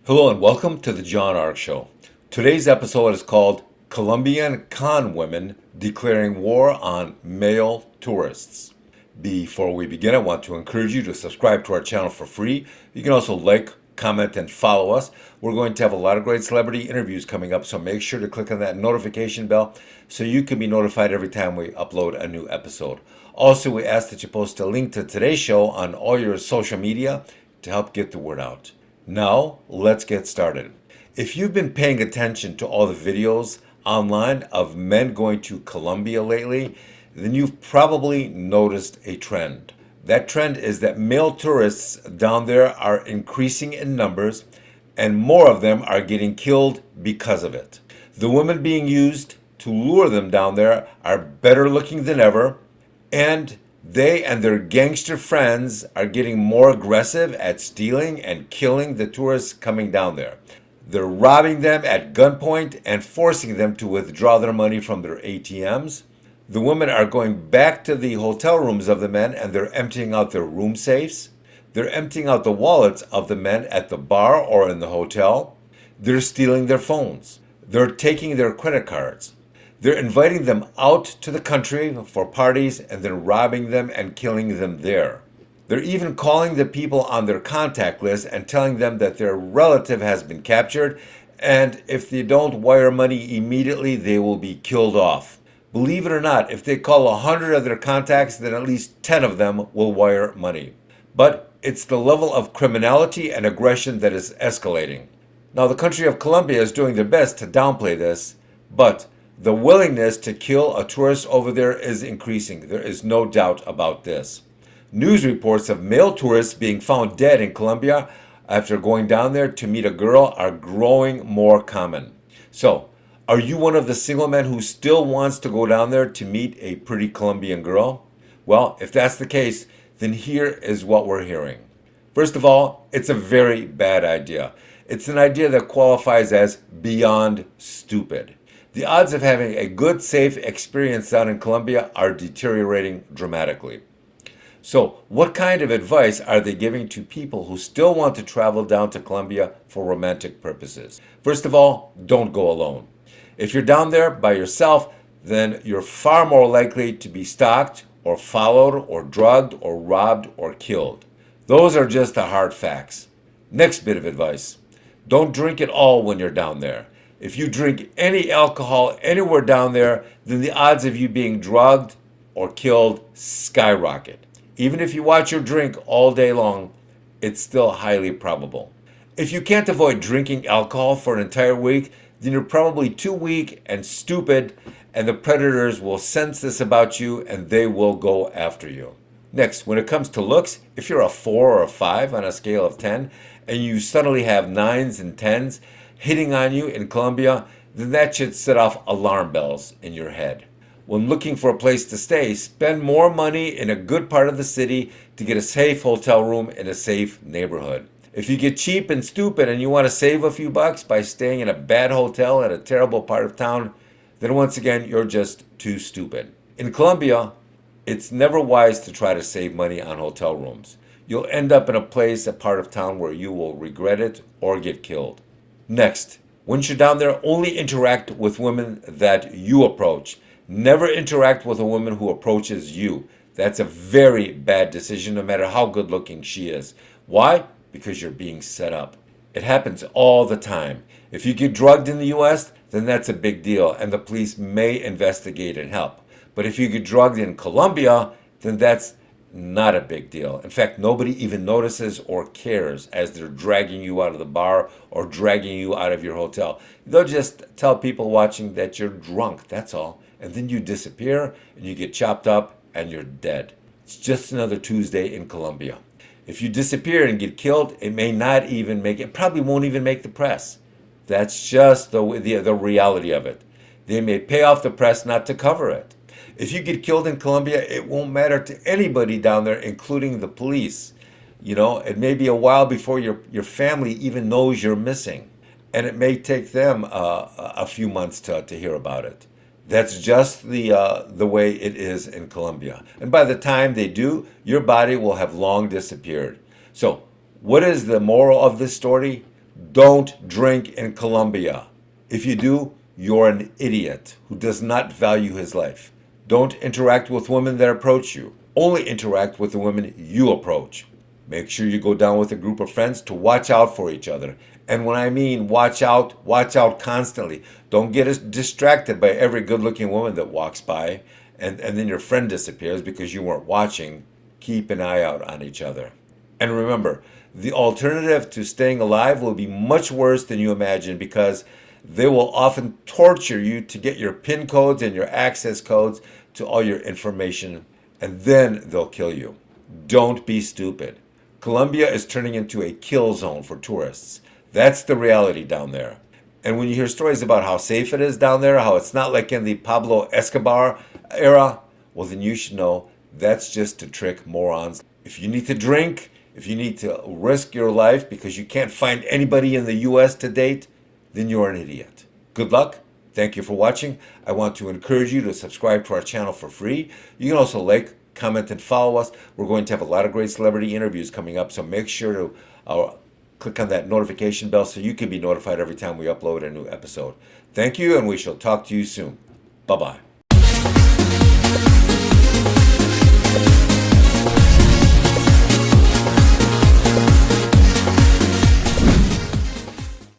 Hello and welcome to the John Ark Show. Today's episode is called Columbian Con Women Declaring War on Male Tourists. Before we begin, I want to encourage you to subscribe to our channel for free. You can also like, comment, and follow us. We're going to have a lot of great celebrity interviews coming up, so make sure to click on that notification bell so you can be notified every time we upload a new episode. Also, we ask that you post a link to today's show on all your social media to help get the word out. Now, let's get started. If you've been paying attention to all the videos online of men going to Colombia lately, then you've probably noticed a trend. That trend is that male tourists down there are increasing in numbers, and more of them are getting killed because of it. The women being used to lure them down there are better looking than ever, and they and their gangster friends are getting more aggressive at stealing and killing the tourists coming down there. They're robbing them at gunpoint and forcing them to withdraw their money from their ATMs. The women are going back to the hotel rooms of the men and they're emptying out their room safes. They're emptying out the wallets of the men at the bar or in the hotel. They're stealing their phones. They're taking their credit cards. They're inviting them out to the country for parties and then robbing them and killing them there. They're even calling the people on their contact list and telling them that their relative has been captured, and if they don't wire money immediately, they will be killed off. Believe it or not, if they call 100 of their contacts, then at least 10 of them will wire money. But it's the level of criminality and aggression that is escalating. Now, the country of Colombia is doing their best to downplay this, but the willingness to kill a tourist over there is increasing. There is no doubt about this. News reports of male tourists being found dead in Colombia after going down there to meet a girl are growing more common. So, are you one of the single men who still wants to go down there to meet a pretty Colombian girl? Well, if that's the case, then here is what we're hearing. First of all, it's a very bad idea. It's an idea that qualifies as beyond stupid. The odds of having a good, safe experience down in Colombia are deteriorating dramatically. So, what kind of advice are they giving to people who still want to travel down to Colombia for romantic purposes? First of all, don't go alone. If you're down there by yourself, then you're far more likely to be stalked or followed or drugged or robbed or killed. Those are just the hard facts. Next bit of advice. Don't drink it all when you're down there. If you drink any alcohol anywhere down there, then the odds of you being drugged or killed skyrocket. Even if you watch your drink all day long, it's still highly probable. If you can't avoid drinking alcohol for an entire week, then you're probably too weak and stupid, and the predators will sense this about you and they will go after you. Next, when it comes to looks, if you're a 4 or a 5 on a scale of 10, and you suddenly have 9s and 10s, hitting on you in Colombia, then that should set off alarm bells in your head. When looking for a place to stay, spend more money in a good part of the city to get a safe hotel room in a safe neighborhood. If you get cheap and stupid and you want to save a few bucks by staying in a bad hotel at a terrible part of town, then once again, you're just too stupid. In Colombia, it's never wise to try to save money on hotel rooms. You'll end up in a part of town where you will regret it or get killed. Next, once you're down there, only interact with women that you approach. Never interact with a woman who approaches you. That's a very bad decision, no matter how good looking she is. Why? Because you're being set up. It happens all the time. If you get drugged in the US, then that's a big deal, and the police may investigate and help. But if you get drugged in Colombia, then that's not a big deal. In fact, nobody even notices or cares as they're dragging you out of the bar or dragging you out of your hotel. They'll just tell people watching that you're drunk, that's all. And then you disappear and you get chopped up and you're dead. It's just another Tuesday in Colombia. If you disappear and get killed, it may not even make it, probably won't even make the press. That's just the reality of it. They may pay off the press not to cover it. If you get killed in Colombia, it won't matter to anybody down there, including the police. You know, it may be a while before your family even knows you're missing. And it may take them a few months to hear about it. That's just the way it is in Colombia. And by the time they do, your body will have long disappeared. So what is the moral of this story? Don't drink in Colombia. If you do, you're an idiot who does not value his life. Don't interact with women that approach you. Only interact with the women you approach. Make sure you go down with a group of friends to watch out for each other. And when I mean watch out constantly. Don't get distracted by every good-looking woman that walks by and then your friend disappears because you weren't watching. Keep an eye out on each other. And remember, the alternative to staying alive will be much worse than you imagine because they will often torture you to get your PIN codes and your access codes to all your information, and then they'll kill you. Don't be stupid. Colombia is turning into a kill zone for tourists. That's the reality down there. And when you hear stories about how safe it is down there, how it's not like in the Pablo Escobar era, well, then you should know that's just to trick morons. If you need to drink, if you need to risk your life because you can't find anybody in the U.S. to date, then you're an idiot. Good luck. Thank you for watching. I want to encourage you to subscribe to our channel for free. You can also like, comment, and follow us. We're going to have a lot of great celebrity interviews coming up, so make sure to click on that notification bell so you can be notified every time we upload a new episode. Thank you, and we shall talk to you soon. Bye-bye.